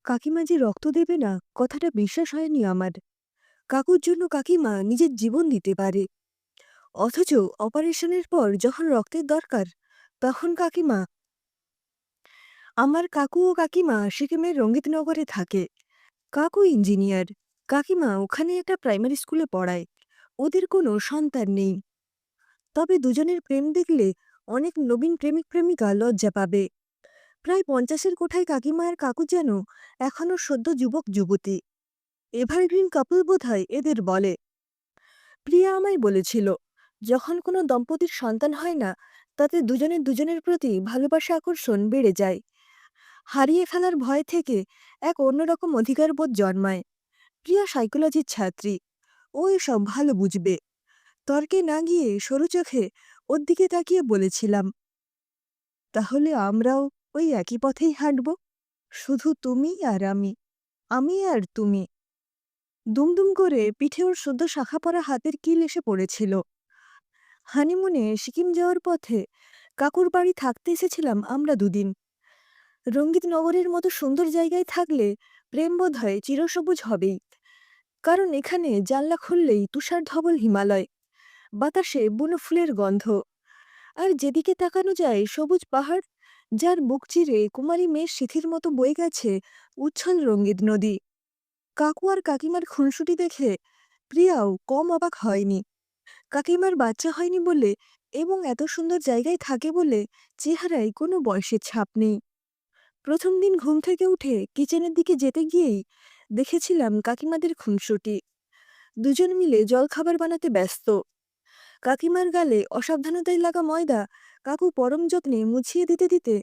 কাকিমা যে রক্ত দেবে না, কথাটা বিশ্বাস হয়নি আমার। কাকুর জন্য কাকিমা নিজের জীবন দিতে পারে, অথচ অপারেশনের পর যখন রক্তের দরকার, তখন কাকিমা। আমার কাকু ও কাকিমা সিকিমের রঙ্গিতনগরে থাকে। কাকু ইঞ্জিনিয়ার, কাকিমা ওখানে একটা প্রাইমারি স্কুলে পড়ায়। ওদের কোনো সন্তান নেই। তবে দুজনের প্রেম দেখলে অনেক নবীন প্রেমিক প্রেমিকা লজ্জা পাবে। প্রায় ৫০-এর কোঠায় কাকিমা আর কাকু যেন এখনো সদ্য যুবক যুবতী। এভারগ্রিন কাপল বোধহয় এদের বলে। প্রিয়া আমায় বলেছিল, যখন কোনো দম্পতির সন্তান হয় না, তাতে দুজনের দুজনের প্রতি ভালোবাসা আকর্ষণ বেড়ে যায়। হারিয়ে ফেলার ভয় থেকে এক অন্যরকম অধিকারবোধ জন্মায়। প্রিয়া সাইকোলজির ছাত্রী, ও এসব ভালো বুঝবে। তর্কে না গিয়ে সরু চোখে ওর দিকে তাকিয়ে বলেছিলাম, তাহলে আমরাও ওই একই পথেই হাঁটব, শুধু তুমি আর আমি, আমি আর তুমি। দুমদুম করে পিঠে ওর সদ্য শাখা পরা হাতের কিল এসে পড়েছিল। হানিমুনে সিকিম যাওয়ার পথে কাকুর বাড়ি থাকতে এসেছিলাম আমরা দুদিন। রঙ্গিত নগরের মতো সুন্দর জায়গায় থাকলে প্রেম বোধহয় চিরসবুজ হবেই, কারণ এখানে জানলা খুললেই তুষার ধবল হিমালয়, বাতাসে বুনো ফুলের গন্ধ, আর যেদিকে তাকানো যায় সবুজ পাহাড়, যার বুক চিরে কুমারী মেয়ের সিথির মতো বয়ে গেছে উচ্ছল রঙ্গিত নদী। কাকু আর কাকিমার খুনসুটি দেখে প্রিয়াও কম অবাক হয়নি। কাকিমার বাচ্চা হয়নি বলে এবং এত সুন্দর জায়গায় থাকে বলে চেহারায় কোনো বয়সের ছাপ নেই। প্রথম দিন ঘুম থেকে উঠে কিচেনের দিকে যেতে গিয়েই দেখেছিলাম কাকিমাদের খুনসুটি। দুজন মিলে জলখাবার বানাতে ব্যস্ত। কাকিমার গালে অসাবধানতায় লাগা ময়দা কাকু পরম যত্নে মুছিয়ে দিতে দিতে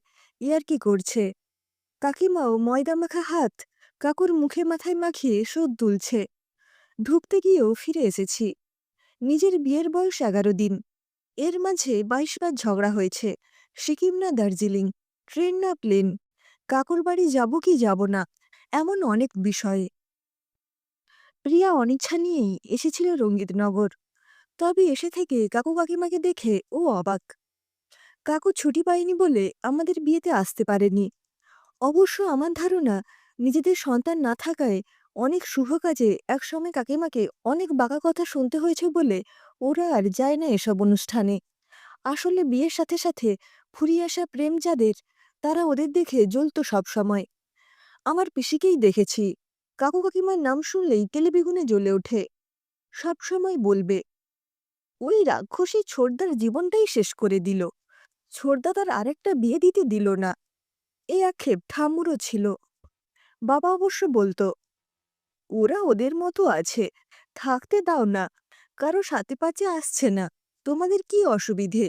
ইয়ার্কি করছে। কাকিমাও ময়দা মাখা হাত কাকুর মুখে মাথায় মাখিয়ে শোধ তুলছে। ঢুকতে গিয়েও ফিরে এসেছি। নিজের বিয়ের বয়স ১১ দিন, এর মাঝে ২২ বার ঝগড়া হয়েছে। সিকিম না দার্জিলিং, ট্রেন না প্লেন, কাকুর বাড়ি যাব কি যাব না, এমন অনেক বিষয়ে। প্রিয়া অনিচ্ছা নিয়েই এসেছিল রঙ্গিতনগর। তবে এসে থেকে কাকু কাকিমাকে দেখে ও অবাক। কাকু ছুটি পায়নি বলে আমাদের বিয়েতে আসতে পারেনি। অবশ্য আমার ধারণা, নিজেদের সন্তান না থাকায় অনেক শুভ কাজে একসময় কাকিমাকে অনেক বাঁকা কথা শুনতে হয়েছে বলে ওরা আর যায় না এসব অনুষ্ঠানে। আসলে বিয়ের সাথে সাথে ফুরিয়ে আসা প্রেম যাদের, তারা ওদের দেখে জ্বলত সবসময়। আমার পিসিকেই দেখেছি, কাকু কাকিমার নাম শুনলেই তেলে বেগুনে জ্বলে ওঠে। সবসময় বলবে, ওই রাক্ষসী ছোড়দার জীবনটাই শেষ করে দিল, ছোড়দা তার আরেকটা বিয়ে দিতে দিল না। এই আক্ষেপ ঠাম্মুরও ছিল। বাবা অবশ্য বলতো, ওরা ওদের মতো আছে, থাকতে দাও না, কারো সাথে পাচে আসছে না, তোমাদের কি অসুবিধে।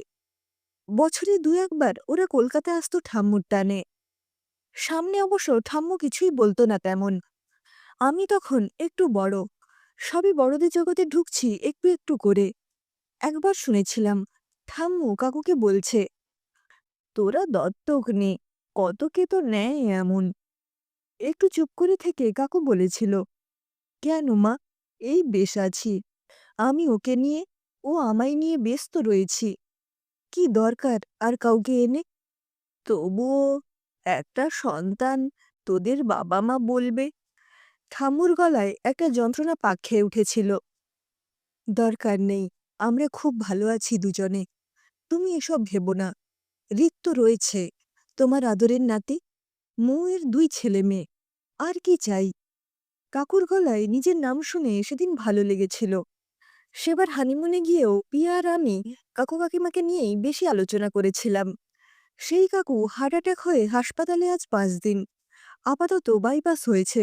বছরে ২-১ বার ওরা কলকাতায় আসতো ঠাম্মুর টানে। সামনে অবশ্য ঠাম্মু কিছুই বলতো না তেমন। আমি তখন একটু বড়, সবে বড়দের জগতে ঢুকছি একটু একটু করে। একবার শুনেছিলাম ঠাম্মু কাকুকে বলছে, তোরা দত্তক নে, কতকে তো নেয় এমন। একটু চুপ করে থেকে কাকু বলেছিল, কেন মা, এই বেশ আছি, আমি ওকে নিয়ে, ও আমায় নিয়ে ব্যস্ত রয়েছি, কি দরকার আর কাউকে এনে। তবুও একটা সন্তান, তোদের বাবা মা বলবে। ঠাম্মুর গলায় একটা যন্ত্রণা পাক খেয়ে উঠেছিল। দরকার নেই, আমরা খুব ভালো আছি দুজনে, তুমি এসব ভেবো না। ঋত রয়েছে, তোমার আদরের নাতি, মৌয়ের ২ ছেলে মেয়ে, আর কি চাই। কাকুর গলায় নিজের নাম শুনে সেদিন ভালো লেগেছিল। সেবার হানিমুনে গিয়েও পিয়া আর আমি কাকু কাকিমাকে নিয়েই বেশি আলোচনা করেছিলাম। সেই কাকু হার্ট অ্যাটাক হয়ে হাসপাতালে আজ ৫ দিন। আপাতত বাইপাস হয়েছে,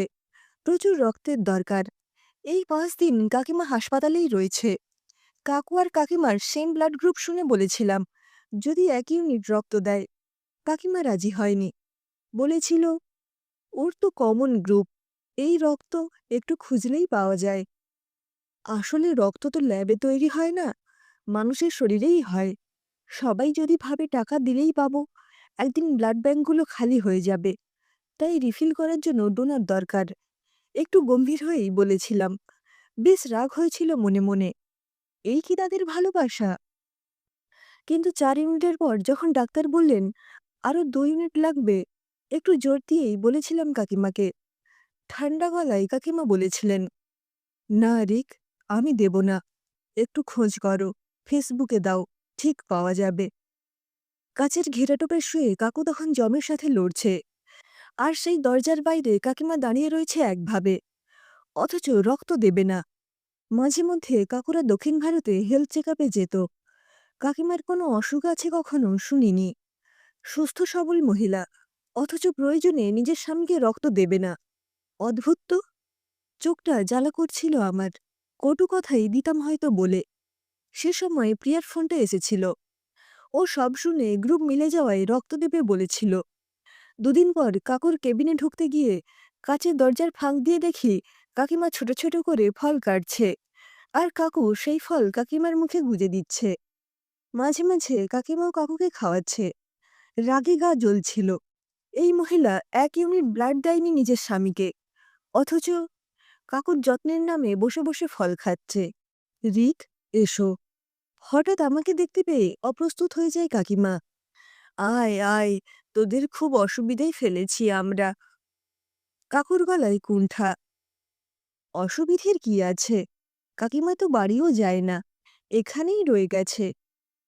প্রচুর রক্তের দরকার। এই ৫ দিন কাকিমা হাসপাতালেই রয়েছে। কাকু আর কাকিমার সেম ব্লাড গ্রুপ শুনে বলেছিলাম, যদি ১ ইউনিট রক্ত দেয়। কাকিমা রাজি হয়নি, বলেছিল, ওর তো কমন গ্রুপ, এই রক্ত একটু খুঁজলেই পাওয়া যায়। আসলে রক্ত তো ল্যাবে তৈরি হয় না, মানুষের শরীরেই হয়। সবাই যদি ভাবে টাকা দিলেই পাবো, একদিন ব্লাড ব্যাঙ্কগুলো খালি হয়ে যাবে। তাই রিফিল করার জন্য ডোনার দরকার। একটু গম্ভীর হয়েই বলেছিলাম। বেশ রাগ হয়েছিল মনে মনে। এই কি তাদের ভালোবাসা। কিন্তু ৪ ইউনিটের পর যখন ডাক্তার বললেন আরো ২ ইউনিট লাগবে, একটু জোর দিয়েই বলেছিলাম কাকিমাকে, ঠান্ডা গলায় কাকিমা বলেছিলেন, "না রিক, আমি দেব না। একটু খোঁজ করো, ফেসবুকে দাও, ঠিক পাওয়া যাবে।" কাচের ঘেরাটোপে শুয়ে কাকু তখন জমের সাথে লড়ছে, আর সেই দরজার বাইরে কাকিমা দাঁড়িয়ে রয়েছে একভাবে, অথচ রক্ত দেবে না। মাঝে মধ্যে কাকুরা দক্ষিণ ভারতে হেলথ চেক আপে যেত। কাকিমার কোনো অসুখ আছে কখনো শুনিনি। সুস্থ সবল মহিলা, অথচ প্রয়োজনে নিজের স্বামীকে রক্ত দেবে না। অদ্ভুত তো। চোখটা জ্বালা করছিল আমার। কটু কথাই দিতাম হয়তো বলে। সে সময় প্রিয়ার ফোনটা এসেছিল। ও সব শুনে গ্রুপ মিলে যাওয়ায় রক্ত দেবে বলেছিল। দুদিন পর কাকুর কেবিনে ঢুকতে গিয়ে কাচের দরজার ফাঁক দিয়ে দেখি কাকিমা ছোট ছোট করে ফল কাটছে, আর কাকু সেই ফল কাকিমার মুখে গুজে দিচ্ছে। মাঝে মাঝে কাকিমাও কাকুকে খাওয়াচ্ছে। রাগে গা জ্বলছিল। এই মহিলা 1 ইউনিট ব্লাড দেয়নি নিজের স্বামীকে, অথচ কাকুর যত্নের নামে বসে বসে ফল খাচ্ছে। রিক, এসো। হঠাৎ আমাকে দেখতে পেয়ে অপ্রস্তুত হয়ে যায় কাকিমা। আয় আয়, তোদের খুব অসুবিধায় ফেলেছি আমরা। কাকুর গলায় কুণ্ঠা। অসুবিধের কি আছে? কাকিমা তো বাড়িও যায় না, এখানেই রয়ে গেছে।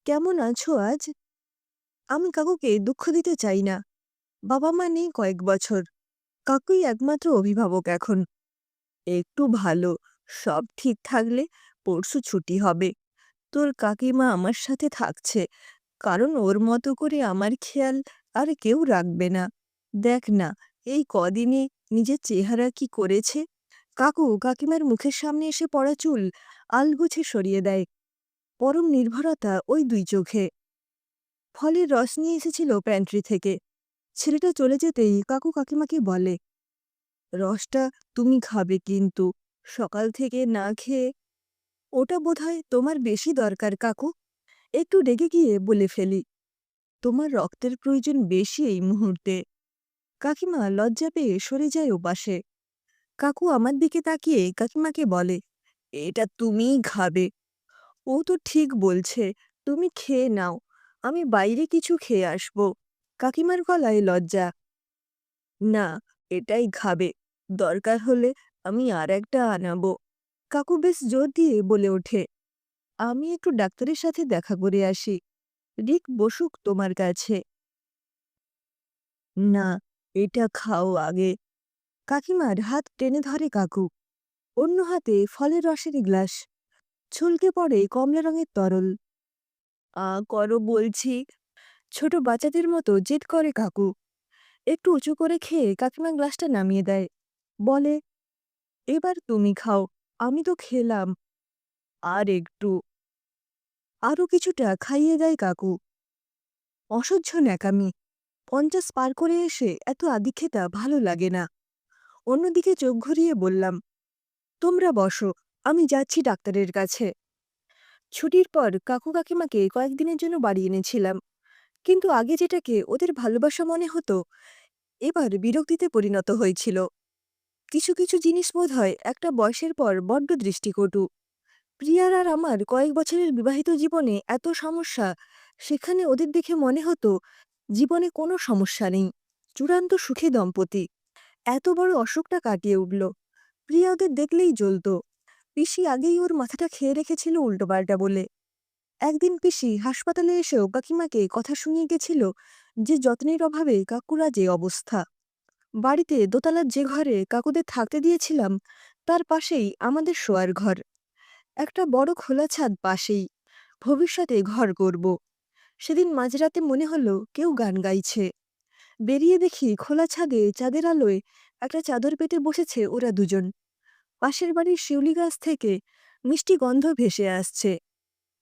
কেমন আছো আজ? আমি কাকুকে দুঃখ দিতে চাই না। বাবা মা নেই কয়েক বছর। কাকুই একমাত্র অভিভাবক এখন। একটু ভালো, সব ঠিক থাকলে পরশু ছুটি হবে। তোর কাকিমা আমার সাথে থাকছে, কারণ ওর মতো করে আমার খেয়াল আর কেউ রাখবে না। দেখ না, এই কদিনে নিজের চেহারা কি করেছে। কাকু কাকিমার মুখের সামনে এসে পড়া চুল আলগোছে সরিয়ে দেয়। পরম নির্ভরতা ওই 2 চোখে। ফলের রস নিয়ে এসেছিল প্যান্ট্রি থেকে। ছেলেটা চলে যেতেই কাকু কাকিমাকে বলে, রসটা তুমি খাবে কিন্তু, সকাল থেকে না খেয়ে। ওটা বোধহয় তোমার বেশি দরকার কাকু। একটু রেগে গিয়ে বলে ফেলি, তোমার রক্তের প্রয়োজন বেশি এই মুহূর্তে। কাকিমা লজ্জা পেয়ে সরে যায় ওপাশে। কাকু আমার দিকে তাকিয়ে কাকিমাকে বলে, এটা তুমিই খাবে। ও তো ঠিক বলছে, তুমি খেয়ে নাও, আমি বাইরে কিছু খেয়ে আসব। কাকিমার গলায় লজ্জা। না, এটাই খাবে। দরকার হলে আমি আর একটা আনাবো। কাকু বেশ জোর দিয়ে বলে ওঠে, আমি একটু ডাক্তারের সাথে দেখা করে আসি। রিক বসুক তোমার কাছে। না, এটা খাও আগে। কাকিমার হাত টেনে ধরে কাকু। অন্য হাতে ফলের রসের গ্লাস। ছলকে পড়ে কমলা রঙের তরল। করো বলছি। ছোট বাচ্চাদের মতো জেদ করে কাকু। একটু উঁচু করে খেয়ে কাকিমা গ্লাসটা নামিয়ে দেয়। বলে, এবার তুমি খাও, আমি তো খেলাম। আর একটু। আরও কিছুটা খাইয়ে দেয় কাকু। অসহ্য ন্যাকামি। 50 পার করে এসে এত আদিক্ষেতা ভালো লাগে না। অন্যদিকে চোখ ঘুরিয়ে বললাম, তোমরা বসো, আমি যাচ্ছি ডাক্তারের কাছে। ছুটির পর কাকু কাকিমাকে কয়েকদিনের জন্য বাড়ি এনেছিলাম, কিন্তু আগে যেটাকে ওদের ভালোবাসা মনে হতো, এবার বিরক্তিতে পরিণত হয়েছিল। কিছু কিছু জিনিস বোধহয় একটা বয়সের পর বড্ড দৃষ্টিকটু। প্রিয়ার আর আমার কয়েক বছরের বিবাহিত জীবনে এত সমস্যা, সেখানে ওদের দেখে মনে হতো জীবনে কোনো সমস্যা নেই, চূড়ান্ত সুখী দম্পতি। এত বড় অসুখটা কাটিয়ে উঠল। প্রিয়া ওদের দেখলেই জ্বলত। পিসি আগেই ওর মাথাটা খেয়ে রেখেছিল উল্টোপাল্টা বলে। একদিন পিসি হাসপাতালে এসেও কাকিমাকে কথা শুনিয়ে গেছিল যে যত্নের অভাবে কাকুরা যে অবস্থা। বাড়িতে দোতলার যে ঘরে কাকুদের থাকতে দিয়েছিলাম, তার পাশেই আমাদের শোয়ার ঘর। একটা বড় খোলা ছাদ পাশেই। ভবিষ্যতে ঘর করব। সেদিন মাঝরাতে মনে হলো কেউ গান গাইছে। বেরিয়ে দেখি খোলা ছাদে চাঁদের আলোয় একটা চাদর পেতে বসেছে ওরা দুজন। পাশের বাড়ির শিউলি গাছ থেকে মিষ্টি গন্ধ ভেসে আসছে।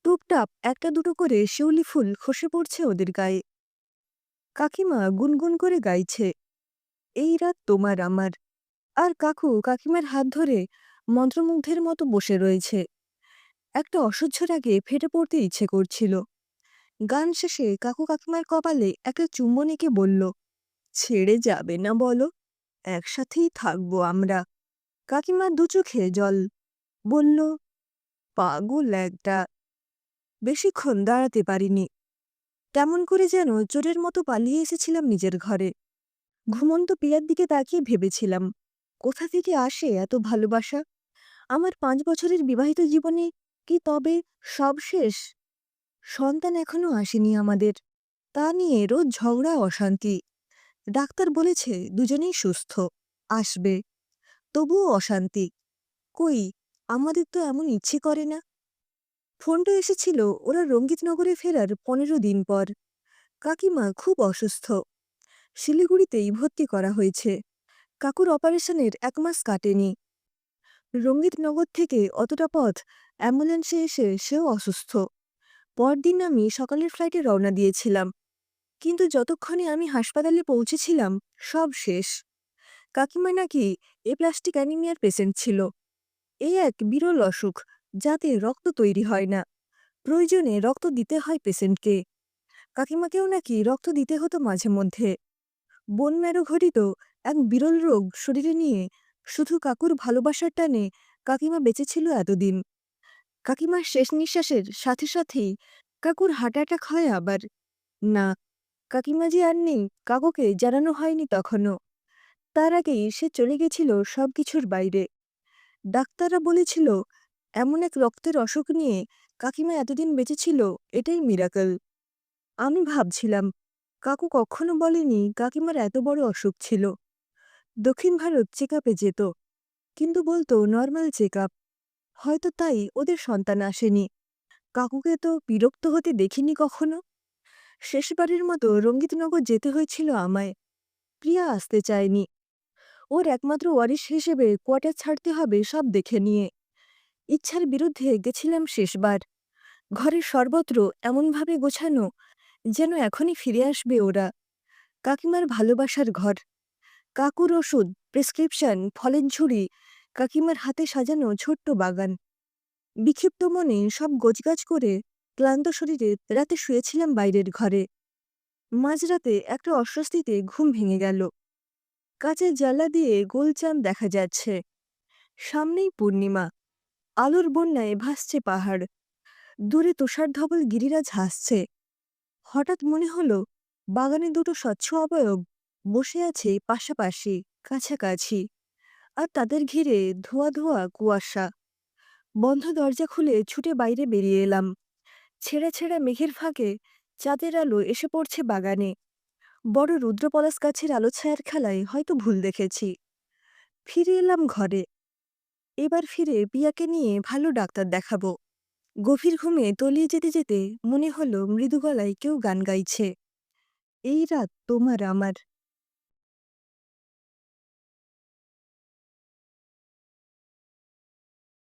টুপটাপ একটা দুটো করে শিউলি ফুল খসে পড়ছে ওদের গায়ে। কাকিমা গুনগুন করে গাইছে, এই রাত তোমার আমার। আর কাকু কাকিমার হাত ধরে মন্ত্রমুগ্ধের মতো বসে রয়েছে। একটা অসহ্য রাগে ফেটে পড়তে ইচ্ছে করছিল। গান শেষে কাকু কাকিমার কপালে একটা চুম্বন এঁকে বলল, ছেড়ে যাবে না বলো, একসাথেই থাকবো আমরা। কাকিমার দু চোখে জল। বলল, পাগল একটা। বেশিক্ষণ দাঁড়াতে পারিনি। তেমন করে যেন চোরের মতো পালিয়ে এসেছিলাম নিজের ঘরে। ঘুমন্ত পিয়ার দিকে তাকিয়ে ভেবেছিলাম, কোথা থেকে আসে এত ভালোবাসা? আমার ৫ বছরের বিবাহিত জীবনে কি তবে সব শেষ? সন্তান এখনো আসেনি আমাদের। তা নিয়ে রোজ ঝগড়া অশান্তি। ডাক্তার বলেছে দুজনেই সুস্থ। আসবে। তবুও অশান্তি। কই, আমাদের তো এমন ইচ্ছে করে না। ফোনটা এসেছিল ওরা রঙ্গিতনগরে ফেরার ১৫ দিন পর। কাকিমা খুব অসুস্থ। শিলিগুড়িতেই ভর্তি করা হয়েছে। কাকুর অপারেশনের ১ মাস কাটেনি। রঙ্গিতনগর থেকে অতটা পথ অ্যাম্বুলেন্সে এসে সেও অসুস্থ। পরদিন আমি সকালের ফ্লাইটে রওনা দিয়েছিলাম। কিন্তু যতক্ষণে আমি হাসপাতালে পৌঁছেছিলাম সব শেষ। কাকিমা নাকি এপ্লাস্টিক অ্যানিমিয়ার পেশেন্ট ছিল। এই এক বিরল অসুখ, যাতে রক্ত তৈরি হয় না। প্রয়োজনে রক্ত দিতে হয় পেশেন্টকে। কাকিমাকেও নাকি রক্ত দিতে হতো মাঝে মধ্যে। বোন ম্যারো ঘটিত এক বিরল রোগ শরীরে নিয়ে শুধু কাকুর ভালোবাসার টানে কাকিমা বেঁচেছিল এতদিন। কাকিমার শেষ নিঃশ্বাসের সাথে সাথেই কাকুর হার্ট অ্যাটাক হয় আবার। না, কাকিমা যে আর নেই কাকুকে জানানো হয়নি তখনও। তার আগেই সে চলে গেছিল সবকিছুর বাইরে। ডাক্তাররা বলেছিল এমন এক রক্তের অসুখ নিয়ে কাকিমা এতদিন বেঁচেছিল, এটাই মিরাকল। আমি ভাবছিলাম কাকু কখনো বলেনি কাকিমার এত বড় অসুখ ছিল। দক্ষিণ ভারত চেক আপে যেত, কিন্তু বলতো নর্মাল চেক আপ। হয়তো তাই ওদের সন্তান আসেনি। কাকুকে তো বিরক্ত হতে দেখিনি কখনো। শেষবারের মতো রঙ্গিতনগর যেতে হয়েছিল আমায়। প্রিয়া আসতে চায়নি। ওর একমাত্র ওয়ারিশ হিসেবে কোয়ার্টার ছাড়তে হবে সব দেখে নিয়ে। ইচ্ছার বিরুদ্ধে গেছিলাম শেষবার। ঘরের সর্বত্র এমনভাবে গোছানো যেন এখনই ফিরে আসবে ওরা। কাকিমার ভালোবাসার ঘর। কাকুর ওষুধ, প্রেসক্রিপশন, ফলের ঝুড়ি, কাকিমার হাতে সাজানো ছোট্ট বাগান। বিক্ষিপ্ত মনে সব গোছগাছ করে ক্লান্ত শরীরে রাতে শুয়েছিলাম বাইরের ঘরে। মাঝরাতে একটা অস্বস্তিতে ঘুম ভেঙে গেল। কাচের জানলা দিয়ে গোলচাঁদ দেখা যাচ্ছে। সামনেই পূর্ণিমা। আলোর বন্যায় ভাসছে পাহাড়। দূরে তুষারধবল গিরিরাজ হাসছে। হঠাৎ মনে হলো বাগানে দুটো স্বচ্ছ অবয়ব বসে আছে পাশাপাশি, কাছাকাছি। আর তাদের ঘিরে ধোয়া ধোয়া কুয়াশা। বন্ধ দরজা খুলে ছুটে বাইরে বেরিয়ে এলাম। ছেঁড়া ছেঁড়া মেঘের ফাঁকে চাঁদের আলো এসে পড়ছে বাগানে। বড় রুদ্রপলাশ গাছের আলো ছায়ার খেলায় হয়তো ভুল দেখেছি। ফিরে এলাম ঘরে। এবার ফিরে পিয়াকে নিয়ে ভালো ডাক্তার দেখাবো। গভীর ঘুমে তলিয়ে যেতে যেতে মনে হলো মৃদু গলায় কেউ গান গাইছে। এই রাত তোমার আমার।